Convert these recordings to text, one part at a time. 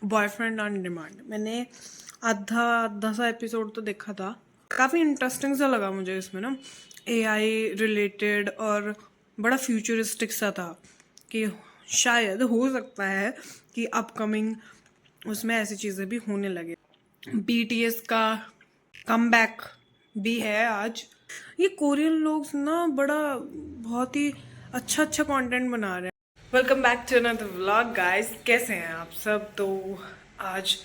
Boyfriend on demand. मैंने आधा सा एपिसोड तो देखा था, काफ़ी इंटरेस्टिंग सा लगा मुझे। इसमें ना एआई रिलेटेड और बड़ा फ्यूचरिस्टिक सा था कि शायद हो सकता है कि अपकमिंग उसमें ऐसी चीज़ें भी होने लगे। बीटीएस का कमबैक भी है आज। ये कोरियन लोग ना बहुत ही अच्छा कंटेंट बना रहे हैं। Welcome back to another vlog guys. कैसे हैं आप सब? तो आज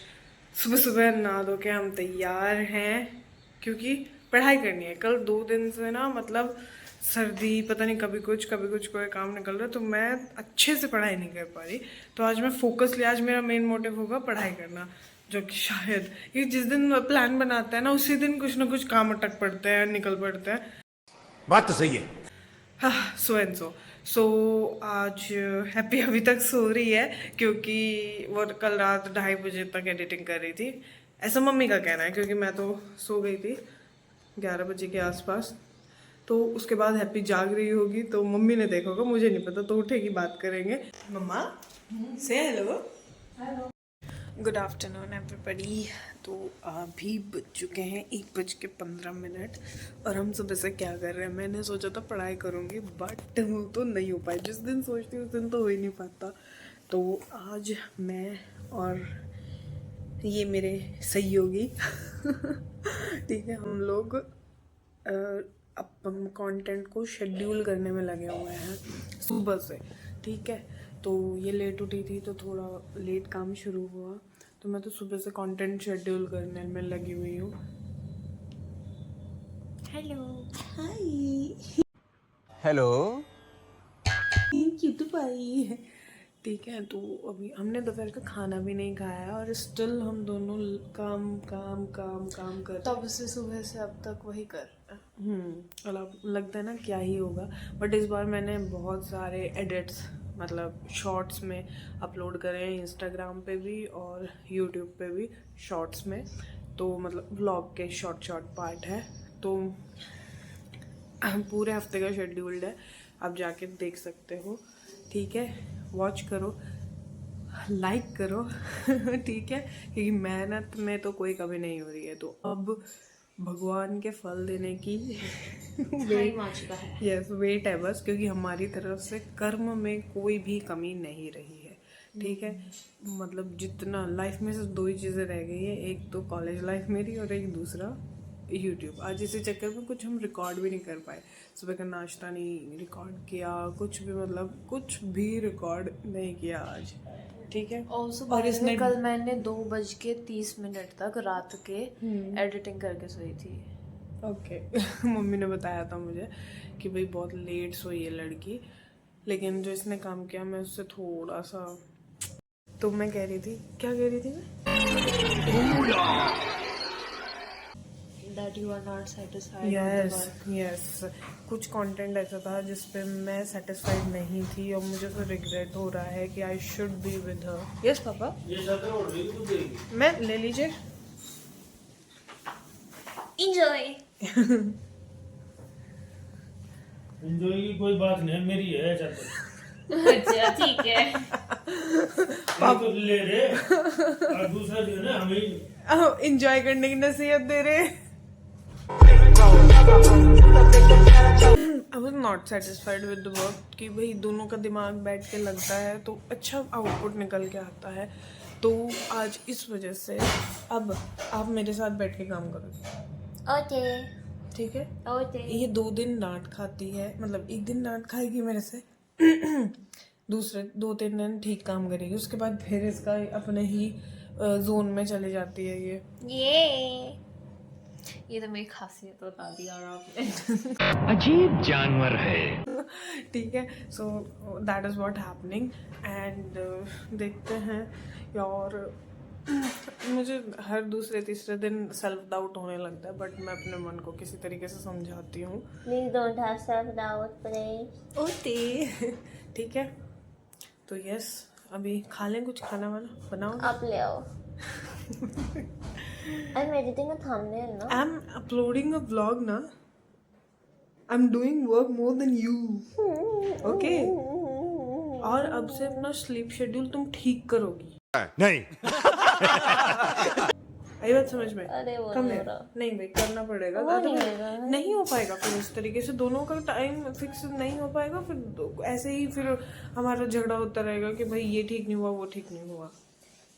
सुबह सुबह नहा धो के हम तैयार हैं क्योंकि पढ़ाई करनी है। कल 2 दिन से ना मतलब सर्दी, पता नहीं कभी कुछ कोई काम निकल रहा है, तो मैं अच्छे से पढ़ाई नहीं कर पा रही। तो आज मैं फोकस लिया, आज मेरा मेन मोटिव होगा पढ़ाई करना। जो कि शायद ये जिस दिन प्लान बनाते हैं ना उसी दिन कुछ ना कुछ काम अटक पड़ते हैं, निकल पड़ते हैं। बात तो सही है। हाँ, सो एंड सो आज हैप्पी अभी तक सो रही है क्योंकि वो कल रात 2:30 बजे तक एडिटिंग कर रही थी, ऐसा मम्मी का कहना है, क्योंकि मैं तो सो गई थी 11 बजे के आसपास। तो उसके बाद हैप्पी जाग रही होगी तो मम्मी ने देखा होगा, मुझे नहीं पता, तो उठेगी बात करेंगे। मम्मा से हेलो। Good afternoon everybody. तो अभी बज चुके हैं 1:15 और हम सुबह से क्या कर रहे हैं? मैंने सोचा था पढ़ाई करूँगी, बट वो तो नहीं हो पाई। जिस दिन सोचती हूँ उस दिन तो हो ही नहीं पाता। तो आज मैं और ये मेरे सहयोगी ठीक है, हम लोग अपन कंटेंट को शेड्यूल करने में लगे हुए हैं सुबह से। ठीक है, तो ये लेट उठी थी तो थोड़ा लेट काम शुरू हुआ, तो मैं तो सुबह से कंटेंट शेड्यूल करने में लगी हुई हूँ। हेलो, हाय, हेलो। क्यूट पाई। ठीक है, तो अभी हमने दोपहर का खाना भी नहीं खाया है और स्टिल हम दोनों काम काम काम काम कर, तब से सुबह से अब तक वही कर। और अब लगता है ना क्या ही होगा। बट इस बार मैंने बहुत सारे एडिट्स मतलब शॉर्ट्स में अपलोड करे हैं, इंस्टाग्राम पे भी और यूट्यूब पे भी शॉर्ट्स में। तो मतलब व्लॉग के शॉर्ट पार्ट है, तो पूरे हफ्ते का शेड्यूल्ड है, आप जाके देख सकते हो। ठीक है, वॉच करो, लाइक करो ठीक है, क्योंकि मेहनत में तो कोई कमी नहीं हो रही है। तो अब भगवान के फल देने की वेट है। यस, वेट है बस, क्योंकि हमारी तरफ से कर्म में कोई भी कमी नहीं रही है। ठीक है, मतलब जितना लाइफ में सिर्फ 2 ही चीज़ें रह गई है, एक तो कॉलेज लाइफ मेरी और एक दूसरा यूट्यूब। आज इसी चक्कर में कुछ हम रिकॉर्ड भी नहीं कर पाए। सुबह का नाश्ता नहीं रिकॉर्ड किया, कुछ भी मतलब कुछ भी रिकॉर्ड नहीं किया आज। ठीक है, और इसने कल मैंने 2:30 तक रात के एडिटिंग करके सोई थी। ओके मम्मी ने बताया था मुझे कि भाई बहुत लेट सोई है लड़की, लेकिन जो इसने काम किया मैं उससे थोड़ा सा, तो मैं कह रही थी, क्या कह रही थी मैं? That you are not satisfied with the yes work. Yes, कुछ कंटेंट ऐसा था जिस पे मैं सेटिस्फाइड नहीं थी और मुझे तो रिग्रेट हो रहा है कि I should be with her. Yes papa, मैं ले लीजिए। Enjoy. एंजॉय की कोई बात नहीं है, मेरी है चादर। अच्छा ठीक है। तो ले रे, और दूसरा जो है ना हमें इंजॉय करने की नसीहत दे रहे। I was not satisfied with the work कि भाई दोनों का दिमाग बैठ के लगता है तो अच्छा आउटपुट निकल के आता है। तो आज इस वजह से अब आप मेरे साथ बैठ के काम करोगे, ओके ठीक है? ओके। ये 2 दिन डांट खाती है, मतलब एक दिन डांट खाएगी मेरे से दूसरे 2-3 दिन ठीक काम करेगी, उसके बाद फिर इसका अपने ही जोन में चले जाती है ये तो मेरी खासियत बता दी और आपने। अजीब जानवर है। ठीक है, so that is what happening and देखते हैं। और मुझे हर दूसरे तीसरे दिन सेल्फ डाउट होने लगता है, बट मैं अपने मन को किसी तरीके से समझाती हूँ। Please don't have self-doubt, please. Okay ठीक है, तो यस, अभी खा लें कुछ, खाना वाना बनाओ। आप ले आओ। I'm editing a thumbnail, no? I am uploading a vlog ना, I am doing work more than you, okay? और अब से अपना स्लीप शेड्यूल तुम ठीक करोगी। नहीं। आई बात समझ में? अरे वो कम नहीं है। हो रहा। नहीं भाई करना पड़ेगा, वो नहीं otherwise होएगा। नहीं हो पाएगा फिर इस तरीके से, दोनों का टाइम फिक्स नहीं हो पाएगा, फिर ऐसे ही फिर हमारा झगड़ा होता रहेगा कि भाई ये ठीक नहीं हुआ वो ठीक नहीं हुआ।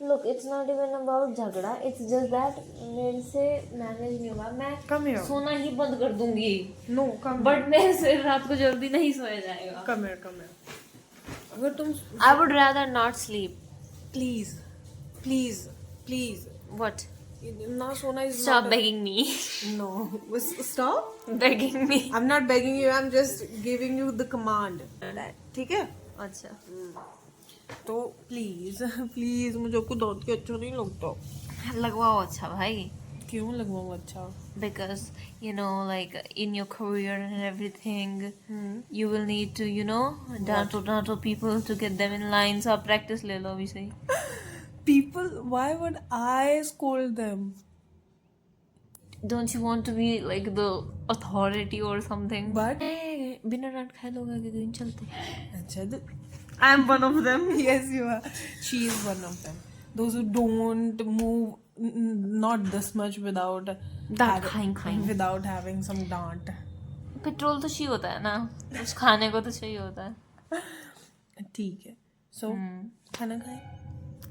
Look, it's not even about झगड़ा, it's just that मेरे से मैनेज नहीं हुआ। मैं Come here. सोना ही बंद कर दूंगी, नो कम बट मेरे से रात को जल्दी नहीं सोया जाएगा। कम है अगर तुम I would rather not sleep. Please please please What? ना सोना is Stop begging me. No stop. Begging me. I am not begging you, I am just giving you the command, ठीक है? अच्छा। तो प्लीज प्लीज मुझे आपको दौड़ के अच्छा नहीं लगता। लगवाओ अच्छा भाई। क्यों लगवाऊँ अच्छा? Because you know, like in your career and everything, you will need to, you know, डांटो people to get them in line. So आप practice ले लो अभी से ही। People, why would I scold them? Don't you want to be like the authority or something? But बिना डांट खाए लोग आगे क्यों नहीं चलते? अच्छा, I am one of them. yes you are. She is one of them. Those who don't move not this much without खाएं। without having some dant. Petrol तो चाहिए होता है ना, कुछ खाने को तो चाहिए होता है। ठीक है, so खाना खाए,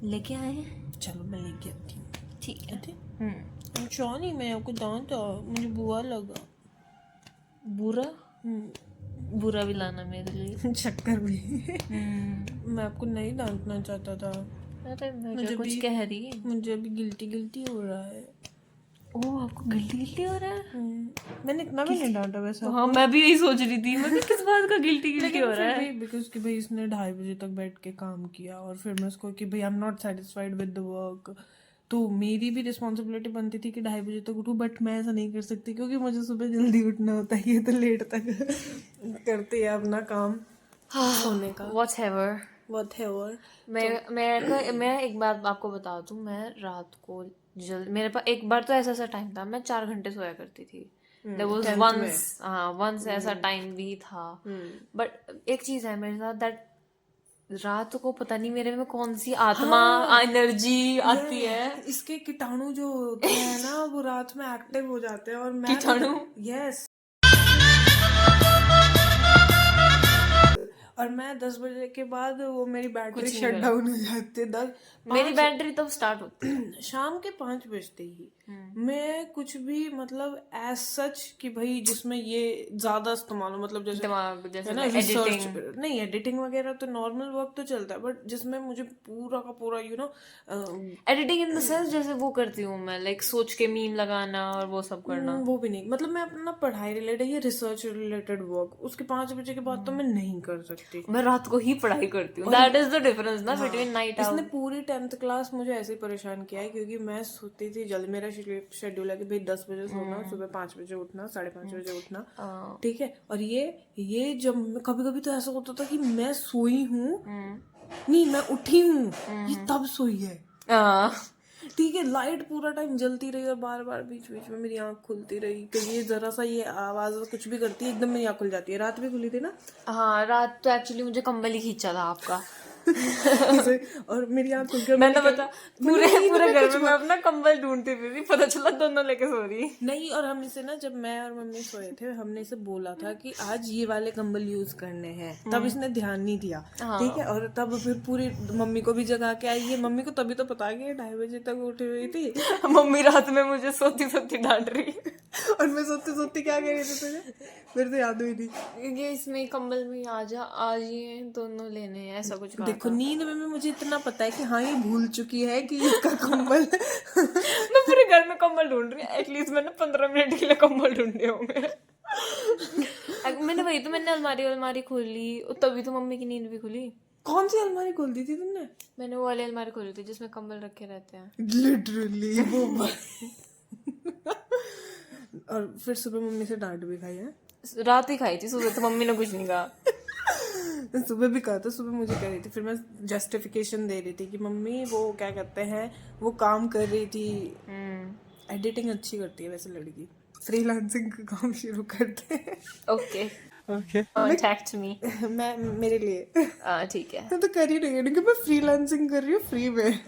लेके आए हैं? चलो मैं लेके आती हूँ। ठीक है। अच्छा नहीं, मैं आपको दांत मुझे बुरा लगा। बुरा? बुरा भी लाना मेरे लिए। चक्कर भी मैं आपको नहीं डांटना चाहता था, अरे मुझे मुझे कुछ भी- कह रही है। मुझे अभी गिल्टी हो रहा है। ओह, आपको गिल्टी हो रहा है? मैंने इतना भी नहीं डांटा वैसे। हाँ, मैं भी यही सोच रही थी, मैं किस बात का गिल्टी हो रहा है। बिकॉज कि भाई इसने 2:30 बजे तक बैठ के काम किया और फिर मैं उसको कि भाई आई am not satisfied with the work, तो मेरी भी रिस्पॉन्सिबिलिटी बनती थी कि 2:30 बजे तक उठूँ, बट मैं ऐसा नहीं कर सकती क्योंकि मुझे सुबह जल्दी उठना होता है, ये तो लेट तक करते हैं अपना काम सोने का। Whatever. Whatever. मैं एक बात आपको बता दूं, मैं रात को मेरे पास एक बार तो ऐसा टाइम था मैं 4 घंटे सोया करती थी। There was once ऐसा टाइम भी था। बट एक चीज है मेरे साथ, दैट रात को पता नहीं मेरे में कौन सी आत्मा एनर्जी आती है। इसके कीटाणु जो होते हैं ना वो रात में एक्टिव हो जाते हैं और मैं कीटाणु? यस, और मैं 10 बजे के बाद वो मेरी बैटरी शट डाउन हो जाती है। मेरी बैटरी तब स्टार्ट होती है शाम के 5 बजते ही। मैं कुछ भी मतलब एज सच कि भाई जिसमें ये ज्यादा इस्तेमाल हो, मतलब जैसे दिमाग, जैसे है ना एडिटिंग। रिसर्च, नहीं एडिटिंग वगैरह तो नॉर्मल वर्क तो चलता है, बट जिसमें मुझे पूरा का पूरा एडिटिंग इन द सेंस जैसे वो करती हूँ मैं, लाइक सोच के मीम लगाना और वो सब करना। वो भी नहीं, मतलब मैं अपना पढ़ाई रिलेटेड या रिसर्च रिलेटेड वर्क उसके 5 बजे के बाद तो मैं नहीं कर सकती। मैं रात को ही पढ़ाई करती हूँ। दैट इज द डिफरेंस ना बिटवीन नाइट इसने पूरी 10th क्लास मुझे ऐसे ही परेशान किया है क्योंकि मैं सोती थी जल्दी, मेरा शेड्यूल है कि भाई 10 बजे सोना, सुबह 5 बजे उठना, 5:30 बजे उठना, ठीक है। और ये जब कभी कभी तो ऐसा होता था कि मैं सोई हूँ नहीं, मैं उठी हूँ, ये तब सोई है, ठीक है। लाइट पूरा टाइम जलती रही और बार बार बीच बीच में मेरी आंख खुलती रही क्योंकि ये जरा सा ये आवाज कुछ भी करती है एकदम मेरी आंख खुल जाती है। रात भी खुली थी ना। हाँ, रात तो एक्चुअली मुझे कंबल ही खींचा था आपका। और मेरी आंख खुल गई, मैंने बता पूरे घर में मैं अपना कंबल ढूंढती थी, पता चला दोनों लेके सो रही नहीं। और हम इसे ना, जब मैं और मम्मी सोए थे, हमने इसे बोला था कि आज ये वाले कंबल यूज करने हैं, तब इसने ध्यान नहीं दिया, ठीक है। और तब फिर पूरी मम्मी को भी जगा के आई है। मम्मी को तभी तो पता कि 2:30 बजे तक उठी हुई थी। मम्मी रात में मुझे सोती सोती डांट रही और मैं सोती सोती क्या कह रही थी तुझे, मेरे तो याद हुई थी ये इसमें कंबल में आज ये दोनों लेने हैं, ऐसा कुछ कहा देखो। नींद में भी मुझे इतना पता है कि हाँ ये भूल चुकी है कि इसका कंबल मैं पूरे घर में कंबल ढूंढ रही हूँ। एटलीस्ट मैंने 15 मिनट के लिए कंबल ढूंढे होंगे। मैंने अलमारी खोली, तभी तो मम्मी की नींद भी खुली। कौन सी अलमारी खोल दी थी तुमने? मैंने वो वाली अलमारी खोली थी जिसमें कंबल रखे रहते हैं। लिटरली वो और फिर सुबह मम्मी से डांट भी खाई है। रात ही खाई थी, सुबह तो मम्मी ने कुछ नहीं कहा। सुबह भी कहा था, सुबह मुझे कह रही थी, फिर मैं जस्टिफिकेशन दे रही थी कि मम्मी वो क्या कहते हैं, वो काम कर रही थी। एडिटिंग अच्छी करती है वैसे लड़की, फ्रीलांसिंग का काम शुरू करते हैं। Okay, contact me. मैं मेरे लिए ठीक है। मैं तो कर ही रही हूँ क्योंकि मैं फ्रीलांसिंग कर रही हूँ फ्री में।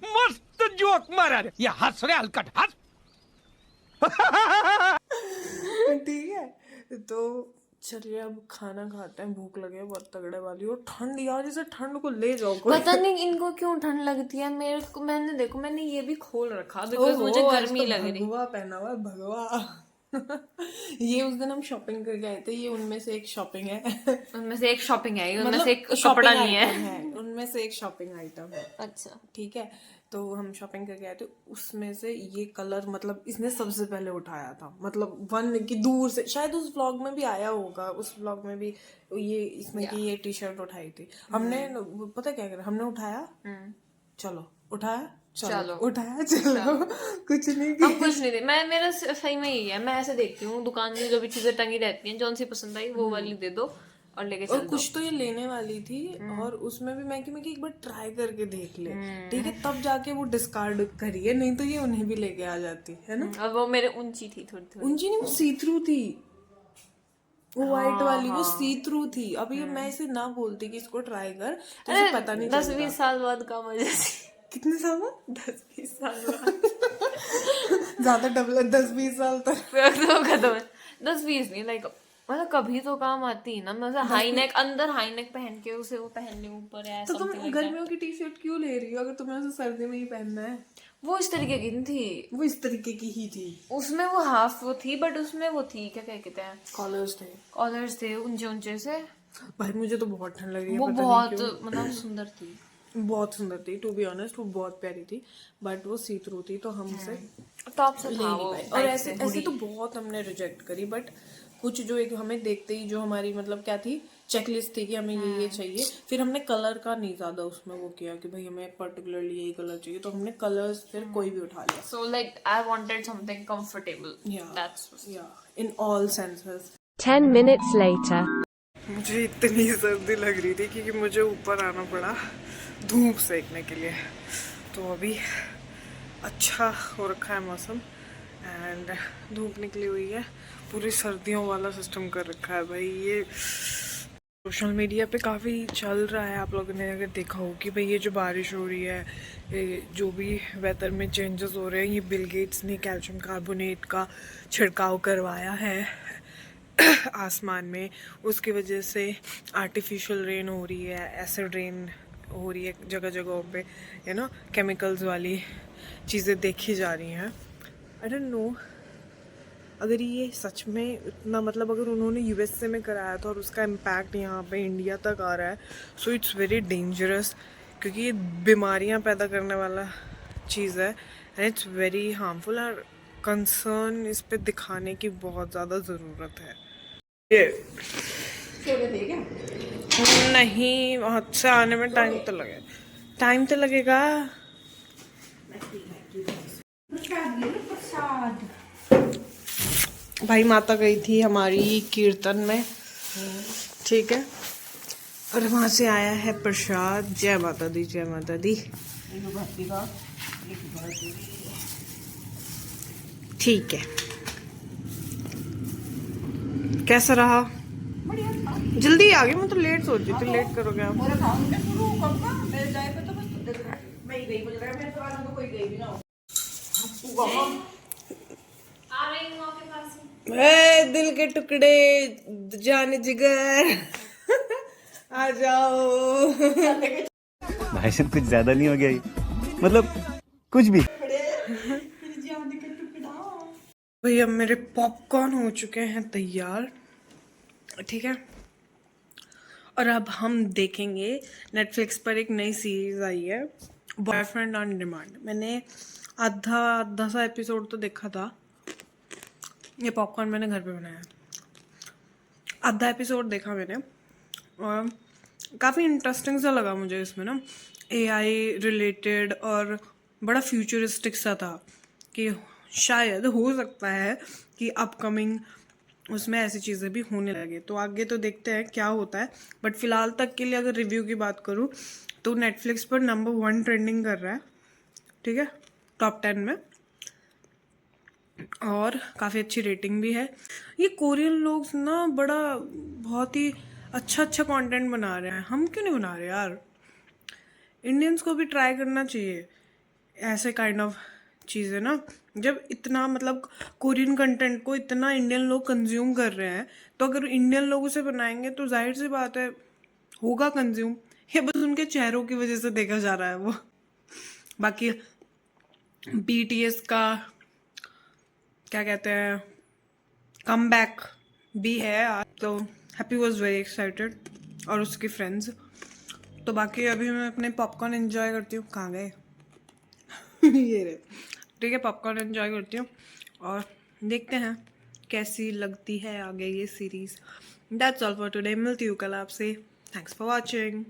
मस्त जोक मारा रे ये हंस रे हलकट हंस ठीक है तो चलिए अब खाना खाते हैं, भूख लगे बहुत तगड़े वाली। और ठंड यार, जैसे ठंड को ले जाओ कोई। पता नहीं इनको क्यों ठंड लगती है मेरे को। मैंने ये भी खोल रखा बिकॉज मुझे गर्मी लग रही। भगवा पहना हुआ है, भगवा। ये उस दिन हम शॉपिंग करके आए थे, ये उनमें से एक शॉपिंग है। उनमें से एक शॉपिंग है, उनमें मतलब से एक shopping कपड़ा नहीं item है। उनमें से एक शॉपिंग आइटम है। अच्छा। ठीक है, तो हम शॉपिंग करके आए थे, उसमें से ये कलर मतलब इसने सबसे पहले उठाया था। मतलब वन की दूर से, शायद उस व्लॉग में भी आया होगा, उस व्लॉग में भी ये इसने की ये टी शर्ट उठाई थी हमने। पता क्या करा हमने, उठाया चलो, उठाया चलो, उठाया चलो, कुछ नहीं हम कुछ नहीं थे। मेरा सही में यही है, मैं ऐसे देखती हूँ दुकान में जो भी चीजें टंगी रहती हैं, जौन सी पसंद आई वो वाली दे दो और लेके और चल दो। कुछ तो ये लेने वाली थी और उसमें भी मैं कि एक बार ट्राई करके देख ले, ठीक है, तब जाके वो डिस्कार्ड करिए, नहीं तो ये उन्हें भी लेके आ जाती है ना। और वो मेरे ऊंची थी थोड़ी। उनकी नहीं, वो सी थ्रू थी, वो व्हाइट वाली वो सी थ्रू थी। अब ये मैं इसे ना बोलती कि इसको ट्राई कर, तो इसे पता नहीं 10-20 साल बाद का मजा। कितने साल बाद, 10-20 साल बाद ज्यादा डबल, 10-20 साल तक तो खत्म है। 10-20 नहीं, लाइक मतलब कभी तो काम आती है ना। मतलब हाई नेक, अंदर हाई नेक पहन के उसे वो पहन ले ऊपर है। तो तुम गर्मियों की टी शर्ट क्यों ले रही हो अगर तुम्हें उसे सर्दी में ही पहनना है? वो इस तरीके की नहीं थी, वो इस तरीके की ही थी। उसमें वो हाफ वो थी, बट उसमें वो थी क्या कहते हैं, कॉलर्स थे, कॉलर्स थे ऊंचे ऊंचे से। भाई मुझे तो बहुत ठंड लग रही है, वो पता नहीं बहुत क्यों। मतलब सुंदर थी, बहुत सुंदर थी, टू बी ऑनेस्ट वो बहुत प्यारी थी, बट वो सी थ्रू थी तो हम उसे टॉप से ले था नहीं वो। पाए। और ऐसे ऐसे तो बहुत हमने रिजेक्ट करी, बट कुछ जो एक हमें देखते ही जो हमारी मतलब क्या थी, चेकलिस्ट थी कि हमें ये चाहिए, फिर हमने कलर का नहीं ज्यादा उसमें वो किया कि भाई हमें पर्टिकुलरली यही कलर चाहिए, तो हमने कलर्स फिर कोई भी उठा लिया। So like I wanted something comfortable. Yeah. That's in all senses. 10 minutes later. मुझे इतनी सर्दी लग रही थी क्योंकि मुझे ऊपर आना पड़ा धूप सेकने के लिए। तो अभी अच्छा हो रखा है मौसम एंड धूप निकली हुई है, पूरी सर्दियों वाला सिस्टम कर रखा है भाई। ये सोशल मीडिया पे काफ़ी चल रहा है, आप लोगों ने अगर देखा हो कि भाई ये जो बारिश हो रही है, ये जो भी वेदर में चेंजेस हो रहे हैं, ये बिल गेट्स ने कैल्शियम कार्बोनेट का छिड़काव करवाया है आसमान में, उसकी वजह से आर्टिफिशियल रेन हो रही है, एसिड रेन हो रही है जगह जगहों पे, यू नो, केमिकल्स वाली चीज़ें देखी जा रही हैं। आई डोंट नो अगर ये सच में इतना, मतलब अगर उन्होंने यूएसए में कराया था और उसका इम्पैक्ट यहाँ पे इंडिया तक आ रहा है, सो इट्स वेरी डेंजरस, क्योंकि ये बीमारियाँ पैदा करने वाला चीज़ है एंड इट्स वेरी हार्मफुल। और कंसर्न इस पे दिखाने की बहुत ज़्यादा ज़रूरत है। ये नहीं, वहाँ से आने में टाइम तो लगेगा। भाई माता गई थी हमारी कीर्तन में, ठीक है, और वहाँ से आया है प्रसाद। जय माता दी, जय माता दी। ठीक है, कैसा रहा? जल्दी आ गई, मैं तो लेट सोच रही थी, लेट करोगे आप? दिल के टुकड़े, जाने जिगर, आ जाओ। भाई साहब कुछ ज्यादा नहीं हो गया ये? मतलब कुछ भी। भाई अब मेरे पॉपकॉर्न हो चुके हैं तैयार, ठीक है, और अब हम देखेंगे नेटफ्लिक्स पर एक नई सीरीज आई है, बॉयफ्रेंड ऑन डिमांड। मैंने आधा सा एपिसोड तो देखा था, ये पॉपकॉर्न मैंने घर पे बनाया, आधा एपिसोड देखा मैंने और काफ़ी इंटरेस्टिंग सा लगा मुझे इसमें ना, एआई रिलेटेड और बड़ा फ्यूचरिस्टिक सा था कि शायद हो सकता है कि अपकमिंग उसमें ऐसी चीज़ें भी होने लगे। तो आगे तो देखते हैं क्या होता है, बट फिलहाल तक के लिए अगर रिव्यू की बात करूँ तो नेटफ्लिक्स पर नंबर 1 ट्रेंडिंग कर रहा है, ठीक है, टॉप 10 में। और काफ़ी अच्छी रेटिंग भी है। ये कोरियन लोग ना बहुत ही अच्छा अच्छा कंटेंट बना रहे हैं, हम क्यों नहीं बना रहे यार? इंडियंस को भी ट्राई करना चाहिए ऐसे काइंड ऑफ चीज़ें ना। जब इतना मतलब कोरियन कंटेंट को इतना इंडियन लोग कंज्यूम कर रहे हैं, तो अगर इंडियन लोग उसे बनाएंगे तो जाहिर सी बात है होगा कंज्यूम। ये बस उनके चेहरों की वजह से देखा जा रहा है वो। बाकी BTS का क्या कहते हैं कमबैक भी है आज, तो हैप्पी वॉज वेरी एक्साइटेड और उसकी फ्रेंड्स। तो बाकी अभी मैं अपने पॉपकॉर्न एंजॉय करती हूँ। कहाँ गए? ये रहे। ठीक है, पॉपकॉर्न एंजॉय करती हूँ और देखते हैं कैसी लगती है आगे ये series. That's all for today. मिलती हूँ कल आपसे। Thanks for watching.